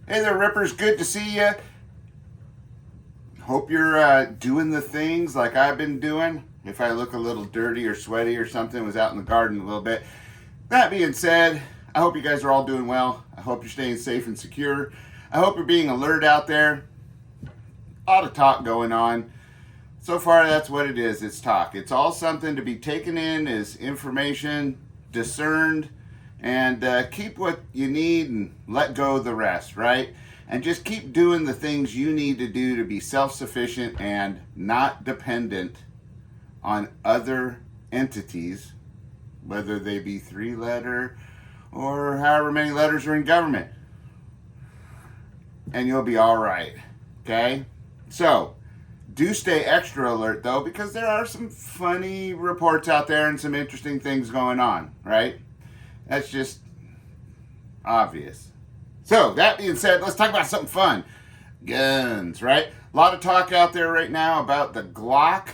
Hey there, Rippers. Good to see you. Hope you're doing the things like I've been doing. If I look a little dirty or sweaty or something, was out in the garden a little bit. That being said, I hope you guys are all doing well. I hope you're staying safe and secure. I hope you're being alert out there. A lot of talk going on. So far, that's what it is. It's talk. It's all something to be taken in as information, discerned, and keep what you need and let go of the rest, right? And just keep doing the things you need to do to be self-sufficient and not dependent on other entities, whether they be 3-letter or however many letters are in government. And you'll be all right, okay? So, do stay extra alert though, because there are some funny reports out there and some interesting things going on, right? That's just obvious. So, that being said, let's talk about something fun. Guns, right? A lot of talk out there right now about the Glock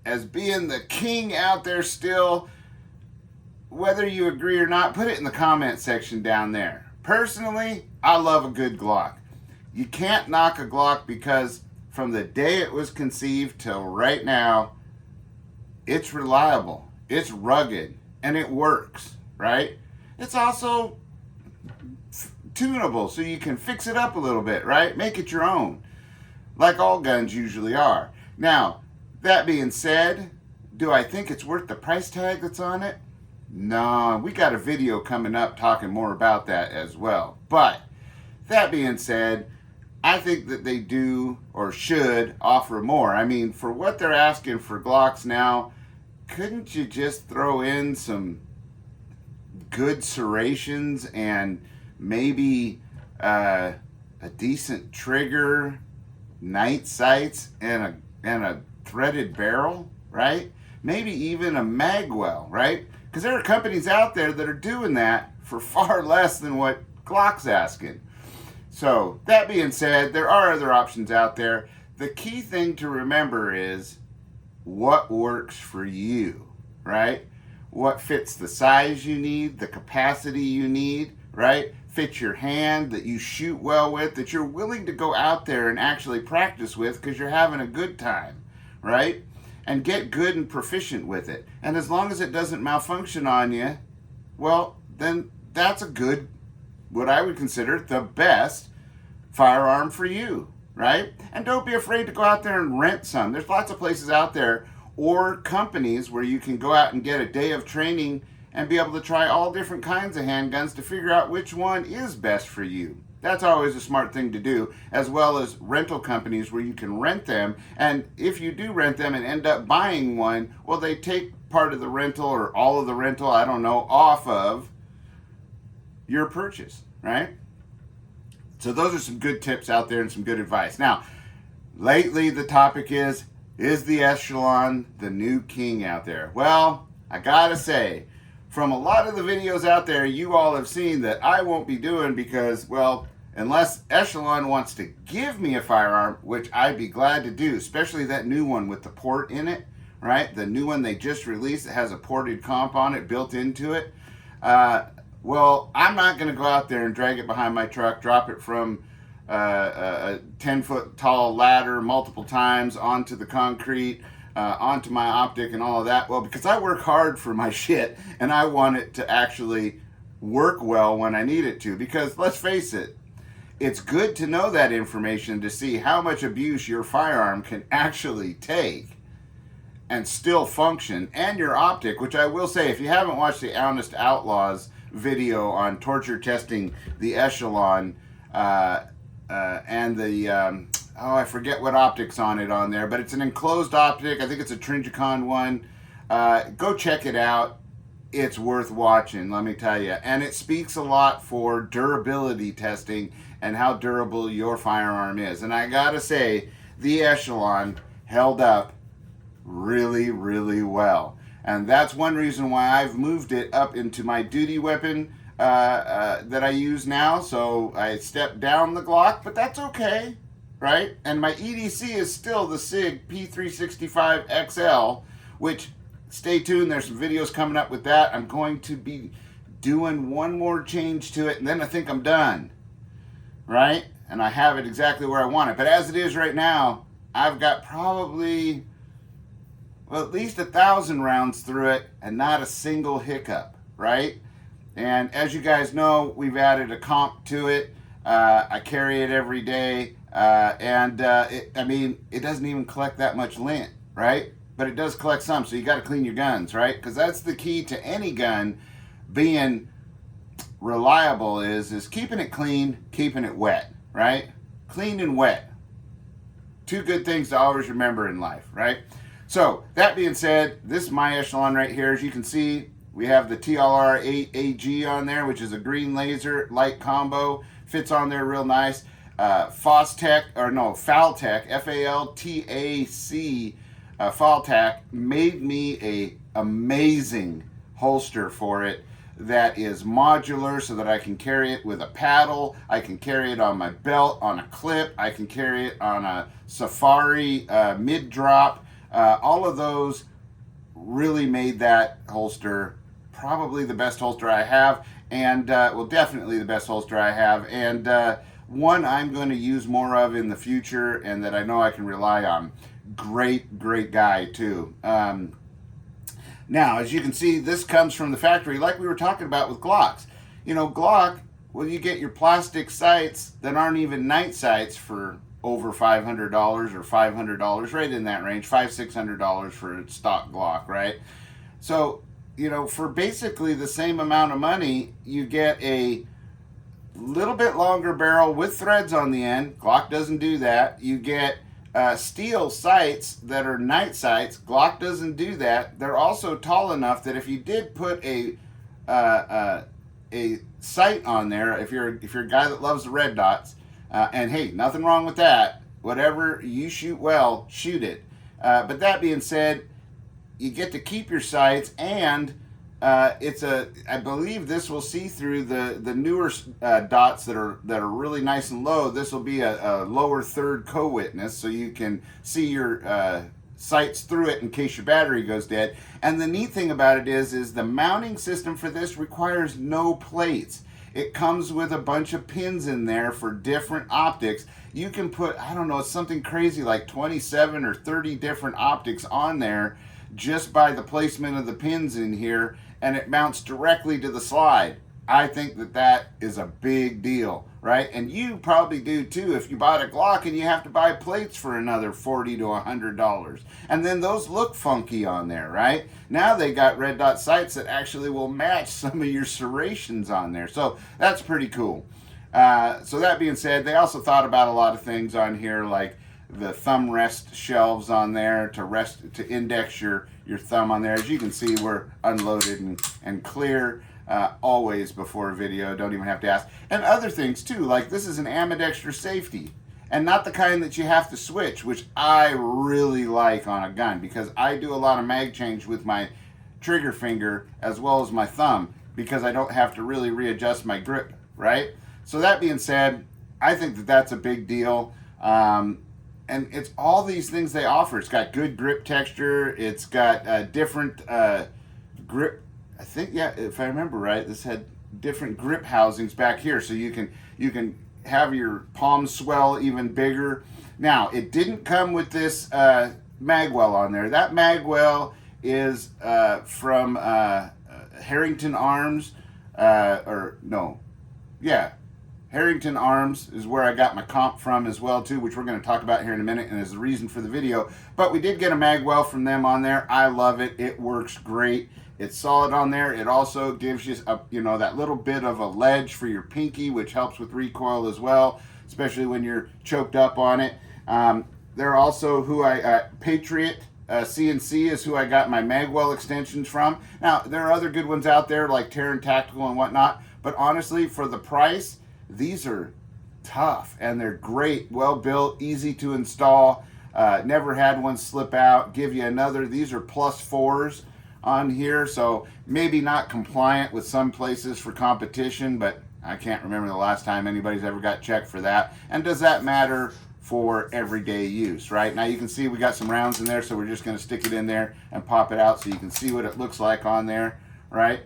as being the king out there still. Whether you agree or not, put it in the comment section down there. Personally, I love a good Glock. You can't knock a Glock because from the day it was conceived till right now, it's reliable, it's rugged, and it works, right? It's also tunable, so you can fix it up a little bit, right? Make it your own, like all guns usually are. Now, that being said, do I think it's worth the price tag that's on it? No, we got a video coming up talking more about that as well. But that being said, I think that they do or should offer more. I mean, for what they're asking for Glocks now, couldn't you just throw in some good serrations and maybe a decent trigger, night sights, and a threaded barrel, right? Maybe even a mag well, right? Because there are companies out there that are doing that for far less than what Glock's asking. So, that being said, there are other options out there. The key thing to remember is what works for you, right? What fits the size you need, the capacity you need, right? Fits your hand, that you shoot well with, that you're willing to go out there and actually practice with because you're having a good time, right? And get good and proficient with it. And as long as it doesn't malfunction on you, well, then that's a good, what I would consider the best firearm for you, right? And don't be afraid to go out there and rent some. There's lots of places out there or companies where you can go out and get a day of training and be able to try all different kinds of handguns to figure out which one is best for you. That's always a smart thing to do, as well as rental companies where you can rent them. And if you do rent them and end up buying one, well, they take part of the rental or all of the rental, I don't know, off of your purchase, right? So those are some good tips out there and some good advice. Now, lately the topic is the Echelon the new king out there? Well, I gotta say, from a lot of the videos out there, you all have seen that I won't be doing because, well, unless Echelon wants to give me a firearm, which I'd be glad to do, especially that new one with the port in it, right? The new one they just released that has a ported comp on it built into it. Well, I'm not going to go out there and drag it behind my truck, drop it from a 10-foot tall ladder multiple times onto the concrete, onto my optic and all of that. Well, because I work hard for my shit and I want it to actually work well when I need it to. Because let's face it, it's good to know that information to see how much abuse your firearm can actually take and still function, and your optic, which I will say, if you haven't watched the Honest Outlaws video on torture testing the Echelon and the I forget what optic's on it on there, but it's an enclosed optic. I think it's a Trinjicon one. Go check it out. It's worth watching, let me tell you. And it speaks a lot for durability testing and how durable your firearm is. And I gotta say, the Echelon held up really, really well. And that's one reason why I've moved it up into my duty weapon that I use now. So I stepped down the Glock, but that's okay, right? And my EDC is still the SIG P365 XL, which, stay tuned, there's some videos coming up with that. I'm going to be doing one more change to it, and then I think I'm done. right? And I have it exactly where I want it. But as it is right now, I've got probably, well, at least 1,000 rounds through it and not a single hiccup, right? And as you guys know, we've added a comp to it. I carry it every day, I mean, it doesn't even collect that much lint, right? But it does collect some, so you got to clean your guns, right? Because that's the key to any gun being reliable is keeping it clean, keeping it wet, right? Clean and wet. Two good things to always remember in life, right? So that being said, this is my echelon right here. As you can see, we have the TLR8AG on there, which is a green laser light combo. Fits on there real nice. Faltac, F-A-L-T-A-C, Faltac made me a amazing holster for it that is modular so that I can carry it with a paddle. I can carry it on my belt, on a clip. I can carry it on a safari mid-drop. All of those really made that holster probably the best holster I have, and well, definitely the best holster I have, and one I'm going to use more of in the future and that I know I can rely on. Great guy too. Now, as you can see, this comes from the factory like we were talking about with Glocks. You know, Glock, well, you get your plastic sights that aren't even night sights for over $500 or $500, right in that range, $500-600 for a stock Glock, right? So, you know, for basically the same amount of money, you get a little bit longer barrel with threads on the end. Glock doesn't do that. You get steel sights that are night sights. Glock doesn't do that. They're also tall enough that if you did put a sight on there, if you're a guy that loves the red dots, and hey, nothing wrong with that. Whatever you shoot well, shoot it. But that being said, you get to keep your sights, and I believe this will see through the newer dots that are really nice and low. This will be a lower third co-witness, so you can see your sights through it in case your battery goes dead. And the neat thing about it is the mounting system for this requires no plates. It comes with a bunch of pins in there for different optics. You can put, I don't know, something crazy like 27 or 30 different optics on there just by the placement of the pins in here, and it mounts directly to the slide. I think that is a big deal, right? And you probably do too if you bought a Glock and you have to buy plates for another $40 to $100. And then those look funky on there, right? Now they got red dot sights that actually will match some of your serrations on there. So that's pretty cool. So that being said, they also thought about a lot of things on here, like the thumb rest shelves on there to index your thumb on there. As you can see, we're unloaded and clear always before a video. Don't even have to ask. And other things too, like this is an ambidextrous safety, and not the kind that you have to switch, which I really like on a gun because I do a lot of mag change with my trigger finger as well as my thumb because I don't have to really readjust my grip, right? So that being said, I think that's a big deal. And it's all these things they offer. It's got good grip texture. It's got different grip. I think, yeah, if I remember right, this had different grip housings back here, so you can have your palm swell even bigger. Now, it didn't come with this magwell on there. That magwell is from Harrington Arms, Harrington Arms is where I got my comp from as well too, which we're going to talk about here in a minute and is the reason for the video. But we did get a magwell from them on there. I love it. It works great. It's solid on there. It also gives you that little bit of a ledge for your pinky, which helps with recoil as well, especially when you're choked up on it. They're also Patriot CNC is who I got my magwell extensions from. Now, there are other good ones out there like Terran Tactical and whatnot, but honestly, for the price, these are tough and they're great, well built, easy to install. Never had one slip out. Give you another. These are +4s on here, so maybe not compliant with some places for competition, but I can't remember the last time anybody's ever got checked for that. And does that matter for everyday use, right? Now you can see we got some rounds in there, so we're just going to stick it in there and pop it out so you can see what it looks like on there, right?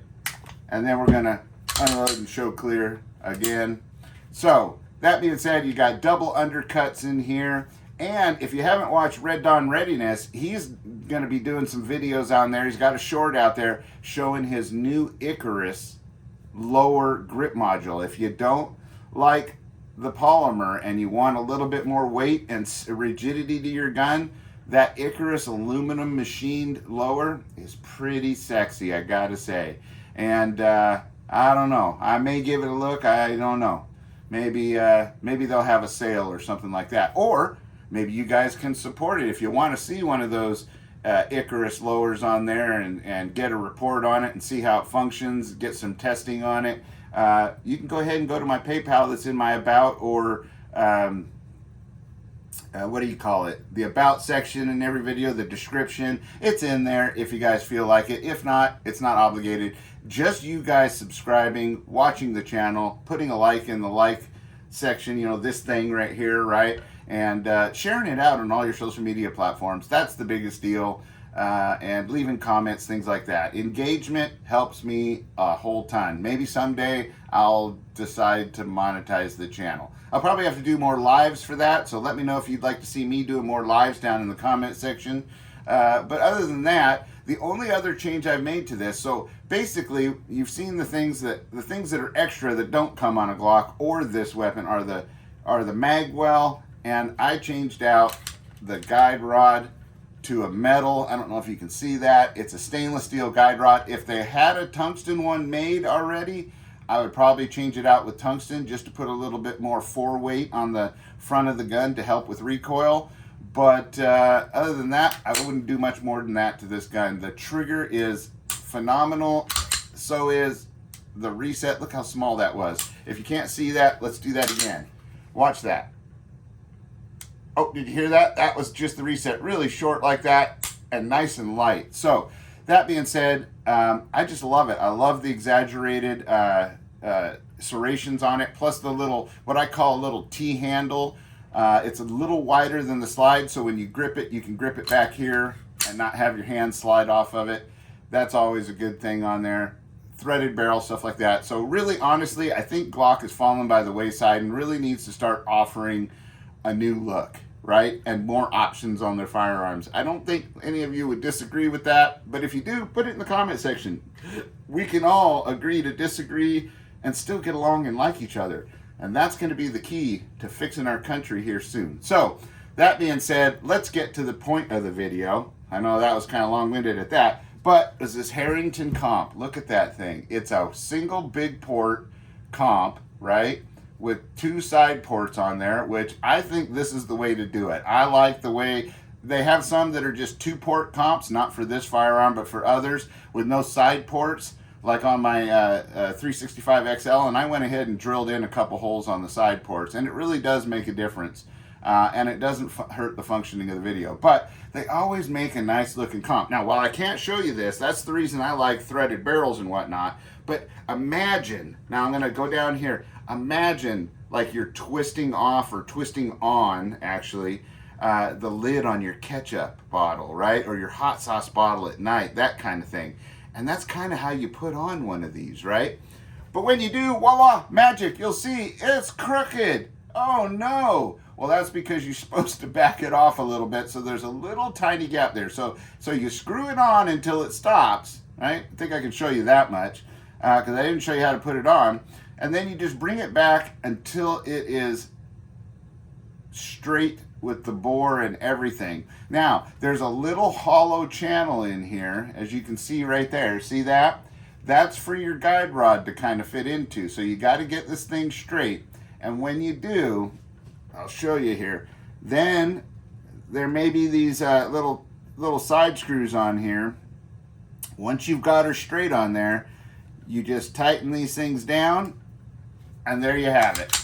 And then we're going to unload and show clear again. So that being said, you got double undercuts in here. And if you haven't watched Red Dawn Readiness, he's going to be doing some videos on there. He's got a short out there showing his new Icarus lower grip module. If you don't like the polymer and you want a little bit more weight and rigidity to your gun, that Icarus aluminum machined lower is pretty sexy, I gotta say. And I don't know, I may give it a look. I don't know, maybe they'll have a sale or something like that, or maybe you guys can support it if you want to see one of those Icarus lowers on there and get a report on it and see how it functions, get some testing on it. You can go ahead and go to my PayPal that's in my about, or what do you call it? The about section in every video, the description. It's in there if you guys feel like it. If not, it's not obligated. Just you guys subscribing, watching the channel, putting a like in the like section, you know, this thing right here, right? And sharing it out on all your social media platforms. That's the biggest deal. And leaving comments, things like that. Engagement helps me a whole ton. Maybe someday I'll decide to monetize the channel. I'll probably have to do more lives for that, so let me know if you'd like to see me doing more lives down in the comment section. But other than that, the only other change I've made to this, so basically you've seen the things that are extra that don't come on a Glock or this weapon are the mag well, and I changed out the guide rod to a metal. I don't know if you can see that. It's a stainless steel guide rod. If they had a tungsten one made already, I would probably change it out with tungsten just to put a little bit more foreweight on the front of the gun to help with recoil. But other than that, I wouldn't do much more than that to this gun. The trigger is phenomenal. So is the reset. Look how small that was. If you can't see that, let's do that again. Watch that. Oh, did you hear that? That was just the reset. Really short like that and nice and light. So that being said, I just love it. I love the exaggerated serrations on it, plus the little, what I call a little T-handle. It's a little wider than the slide, so when you grip it, you can grip it back here and not have your hand slide off of it. That's always a good thing on there. Threaded barrel, stuff like that. So really, honestly, I think Glock has fallen by the wayside and really needs to start offering a new look, right? And more options on their firearms. I don't think any of you would disagree with that, but if you do, put it in the comment section. We can all agree to disagree and still get along and like each other. And that's going to be the key to fixing our country here soon. So, that being said, let's get to the point of the video. I know that was kind of long-winded at that, but is this Harrington comp. Look at that thing. It's a single big port comp, right? With 2 side ports on there, which I think this is the way to do it. I like the way they have some that are just 2-port comps, not for this firearm, but for others, with no side ports, like on my 365 XL, and I went ahead and drilled in a couple holes on the side ports, and it really does make a difference, and it doesn't hurt the functioning of the video, but they always make a nice looking comp. Now, while I can't show you this, that's the reason I like threaded barrels and whatnot, but imagine, now I'm going to go down here, imagine like you're twisting off or twisting on, actually, the lid on your ketchup bottle, right? Or your hot sauce bottle at night, that kind of thing. And that's kind of how you put on one of these, right? But when you do, voila, magic, you'll see it's crooked. Oh no. Well, that's because you're supposed to back it off a little bit, so there's a little tiny gap there. So you screw it on until it stops, right? I think I can show you that much, because I didn't show you how to put it on. And then you just bring it back until it is straight with the bore and everything. Now, there's a little hollow channel in here, as you can see right there. See that? That's for your guide rod to kind of fit into. So you got to get this thing straight. And when you do, I'll show you here. Then there may be these little side screws on here. Once you've got her straight on there, you just tighten these things down, and there you have it.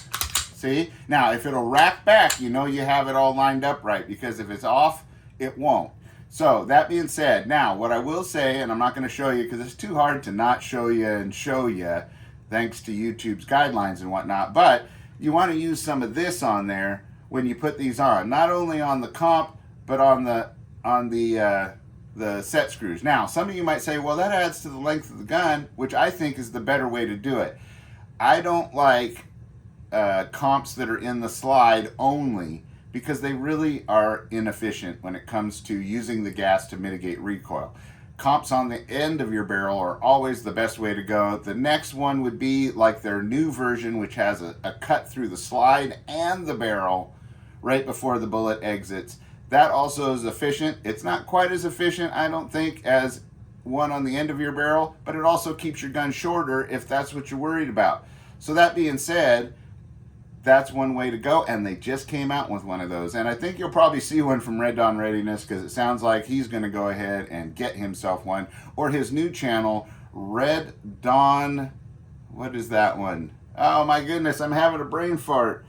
See? Now, if it'll rack back, you know you have it all lined up right, because if it's off, it won't. So, that being said, now, what I will say, and I'm not going to show you because it's too hard to not show you and show you, thanks to YouTube's guidelines and whatnot, but you want to use some of this on there when you put these on. Not only on the comp, but on the set screws. Now, some of you might say, well, that adds to the length of the gun, which I think is the better way to do it. I don't like comps that are in the slide only, because they really are inefficient when it comes to using the gas to mitigate recoil. Comps on the end of your barrel are always the best way to go. The next one would be like their new version, which has a cut through the slide and the barrel right before the bullet exits. That also is efficient. It's not quite as efficient, I don't think, as one on the end of your barrel, but it also keeps your gun shorter if that's what you're worried about. So that being said, that's one way to go, and they just came out with one of those. And I think you'll probably see one from Red Dawn Readiness, because it sounds like he's going to go ahead and get himself one. Or his new channel, Red Dawn, what is that one? Oh my goodness, I'm having a brain fart.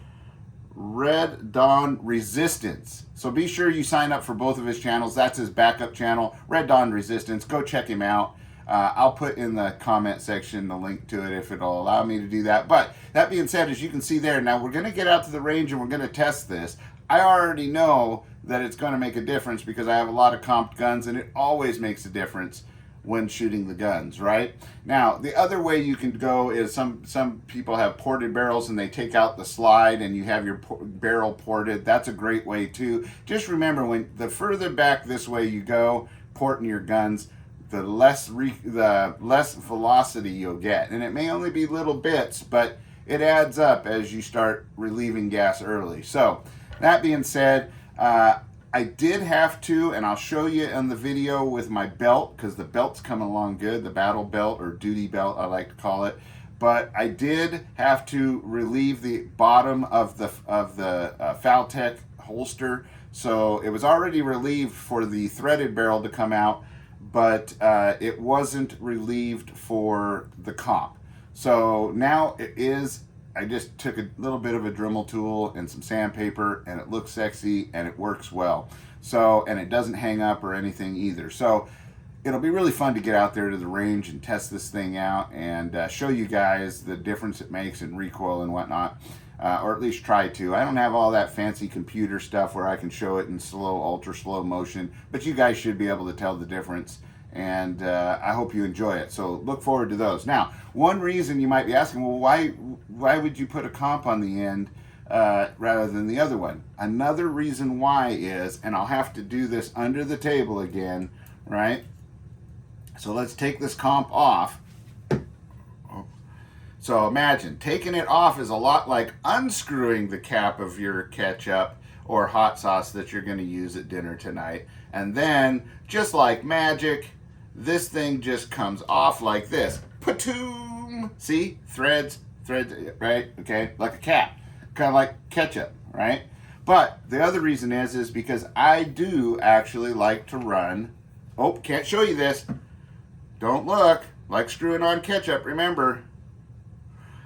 Red Dawn Resistance. So be sure you sign up for both of his channels. That's his backup channel, Red Dawn Resistance. Go check him out. I'll put in the comment section the link to it if it'll allow me to do that. But that being said, as you can see there, now we're going to get out to the range and we're going to test this. I already know that it's going to make a difference because I have a lot of comped guns, and it always makes a difference when shooting the guns, right? Now, the other way you can go is some people have ported barrels and they take out the slide and you have your barrel ported. That's a great way too. Just remember, when the further back this way you go, porting your guns, the less velocity you'll get. And it may only be little bits, but it adds up as you start relieving gas early. So, that being said, I did have to, and I'll show you in the video with my belt, because the belt's coming along good, the battle belt or duty belt I like to call it. But I did have to relieve the bottom of the Faltech holster. So it was already relieved for the threaded barrel to come out, but it wasn't relieved for the comp. So now it is. I just took a little bit of a Dremel tool and some sandpaper, and it looks sexy and it works well. So, and it doesn't hang up or anything either. So it'll be really fun to get out there to the range and test this thing out and show you guys the difference it makes in recoil and whatnot, or at least try to. I don't have all that fancy computer stuff where I can show it in slow, ultra slow motion, but you guys should be able to tell the difference. And I hope you enjoy it. So look forward to those. Now, one reason you might be asking, well, why would you put a comp on the end rather than the other one? Another reason why is, and I'll have to do this under the table again, right? So let's take this comp off. So imagine, taking it off is a lot like unscrewing the cap of your ketchup or hot sauce that you're going to use at dinner tonight. And then, just like magic, this thing just comes off like this. Patoom! See? Threads, right? Okay? Like a cap. Kind of like ketchup, right? But the other reason is because I do actually like to run. Oh, can't show you this. Don't look. Like screwing on ketchup, remember.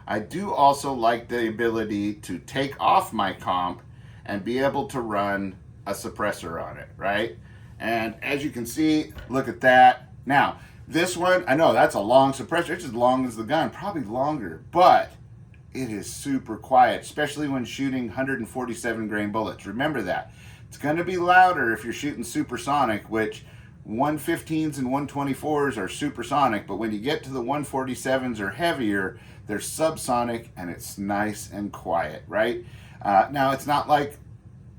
I do also like the ability to take off my comp and be able to run a suppressor on it, right? And as you can see, look at that. Now, this one, I know that's a long suppressor. It's as long as the gun, probably longer, but it is super quiet, especially when shooting 147 grain bullets. Remember that. It's going to be louder if you're shooting supersonic, which 115s and 124s are supersonic, but when you get to the 147s or heavier, they're subsonic, and it's nice and quiet, right? Now, it's not like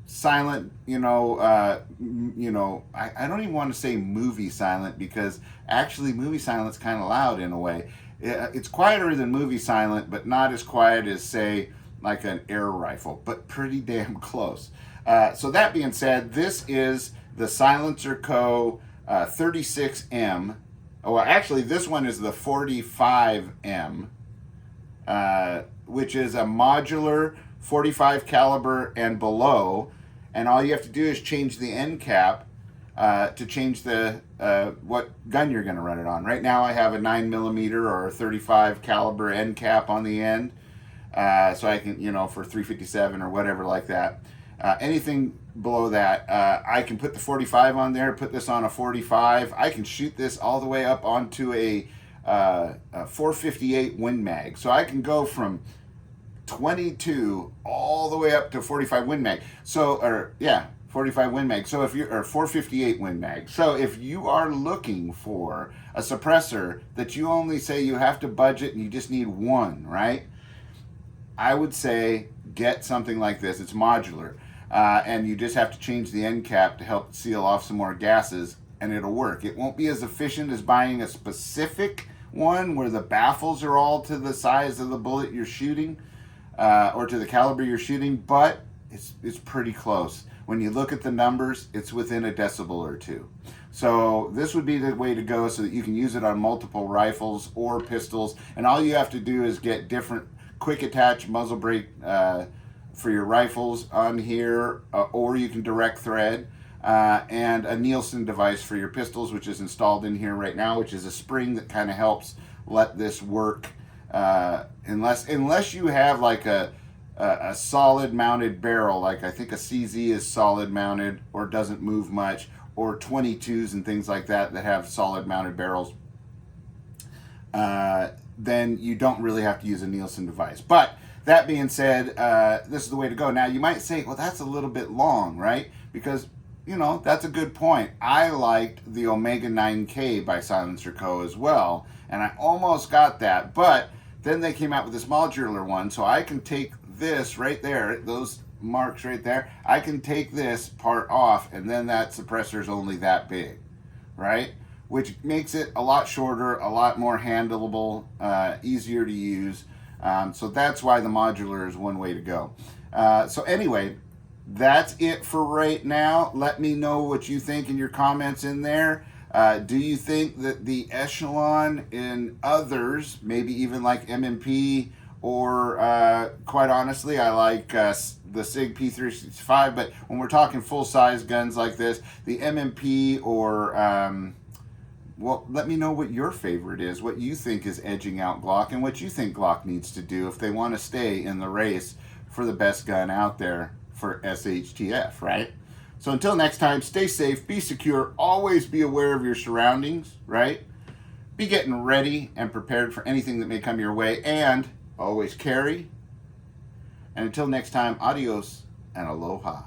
silent, I don't even want to say movie silent, because actually movie silent's kind of loud in a way. It's quieter than movie silent, but not as quiet as, say, like an air rifle, but pretty damn close. So that being said, this is the SCILENCERCO 36M. Oh, well, actually, this one is the 45M, which is a modular 45 caliber and below, and all you have to do is change the end cap to change the what gun you're going to run it on. Right now I have a 9mm or a 35 caliber end cap on the end, so I can, for 357 or whatever like that. Anything below that, I can put the 45 on there, put this on a 45. I can shoot this all the way up onto a 458 Win Mag, so I can go from 22 all the way up to 45 Win Mag. 45 Win Mag. So if you're, or 458 Win Mag. So if you are looking for a suppressor that you only say you have to budget and you just need one, right? I would say get something like this. It's modular, and you just have to change the end cap to help seal off some more gases, and it'll work. It won't be as efficient as buying a specific one where the baffles are all to the size of the bullet you're shooting, or to the caliber you're shooting, but it's pretty close. When you look at the numbers, it's within a decibel or two. So this would be the way to go so that you can use it on multiple rifles or pistols. And all you have to do is get different quick attach muzzle brake for your rifles on here, or you can direct thread, and a Nielsen device for your pistols, which is installed in here right now, which is a spring that kind of helps let this work, unless you have like a solid mounted barrel, like I think a CZ is solid mounted or doesn't move much, or 22s and things like that have solid mounted barrels, then you don't really have to use a Nielsen device. But that being said, this is the way to go. Now you might say, well, that's a little bit long, right? Because, you know, that's a good point. I liked the Omega 9K by SCILENCERCO as well, and I almost got that, but then they came out with this modular one, so I can take this right there, those marks right there, I can take this part off, and then that suppressor is only that big, right? Which makes it a lot shorter, a lot more handleable, easier to use. So that's why the modular is one way to go. So anyway, that's it for right now. Let me know what you think in your comments in there. Do you think that the Echelon and others, maybe even like M&P, or quite honestly, I like the SIG P365, but when we're talking full-size guns like this, the M&P or, well, let me know what your favorite is, what you think is edging out Glock, and what you think Glock needs to do if they want to stay in the race for the best gun out there for SHTF, right? So until next time, stay safe, be secure, always be aware of your surroundings, right? Be getting ready and prepared for anything that may come your way, and always carry. And until next time, adios and aloha.